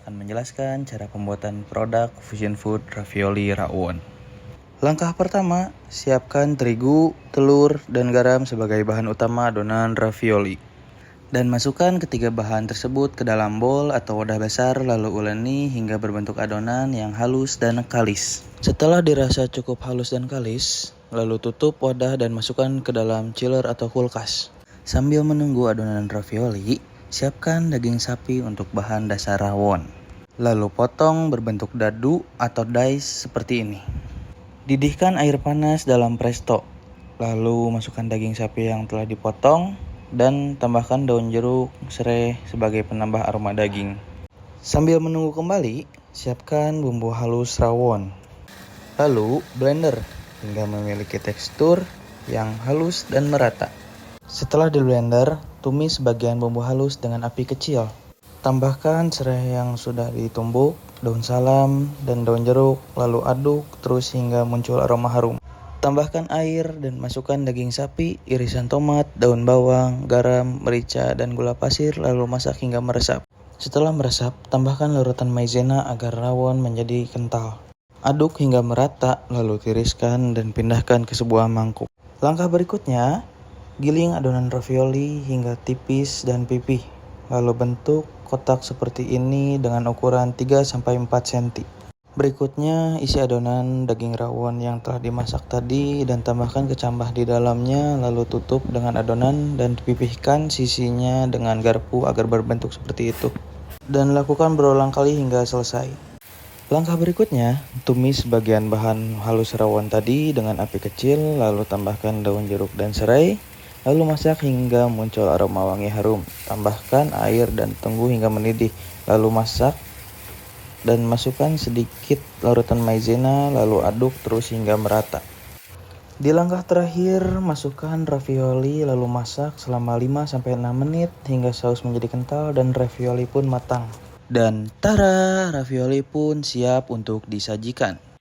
akan menjelaskan cara pembuatan produk fusion food ravioli rawon. Langkah pertama, siapkan terigu, telur, dan garam sebagai bahan utama adonan ravioli. Dan masukkan ketiga bahan tersebut ke dalam bowl atau wadah besar lalu uleni hingga berbentuk adonan yang halus dan kalis. Setelah dirasa cukup halus dan kalis, lalu tutup wadah dan masukkan ke dalam chiller atau kulkas. Sambil menunggu adonan ravioli, siapkan daging sapi untuk bahan dasar rawon. Lalu potong berbentuk dadu atau dice seperti ini. Didihkan air panas dalam presto. Lalu masukkan daging sapi yang telah dipotong dan tambahkan daun jeruk, serai sebagai penambah aroma daging. Sambil menunggu kembali, siapkan bumbu halus rawon. Lalu blender hingga memiliki tekstur yang halus dan merata. Setelah di blender, tumis bagian bumbu halus dengan api kecil. Tambahkan serai yang sudah ditumbuk, daun salam, dan daun jeruk, lalu aduk terus hingga muncul aroma harum. Tambahkan air dan masukkan daging sapi, irisan tomat, daun bawang, garam, merica, dan gula pasir, lalu masak hingga meresap. Setelah meresap, tambahkan larutan maizena agar rawon menjadi kental. Aduk hingga merata, lalu tiriskan dan pindahkan ke sebuah mangkuk. Langkah berikutnya, giling adonan ravioli hingga tipis dan pipih. Lalu bentuk kotak seperti ini dengan ukuran 3-4 cm. Berikutnya, isi adonan daging rawon yang telah dimasak tadi dan tambahkan kecambah di dalamnya, lalu tutup dengan adonan dan pipihkan sisinya dengan garpu agar berbentuk seperti itu. Dan lakukan berulang kali hingga selesai. Langkah berikutnya, tumis bagian bahan halus rawon tadi dengan api kecil, lalu tambahkan daun jeruk dan serai, lalu masak hingga muncul aroma wangi harum. Tambahkan air dan tunggu hingga mendidih, lalu masak dan masukkan sedikit larutan maizena, lalu aduk terus hingga merata. Di langkah terakhir, masukkan ravioli lalu masak selama 5-6 menit hingga saus menjadi kental dan ravioli pun matang. Dan tara, ravioli pun siap untuk disajikan.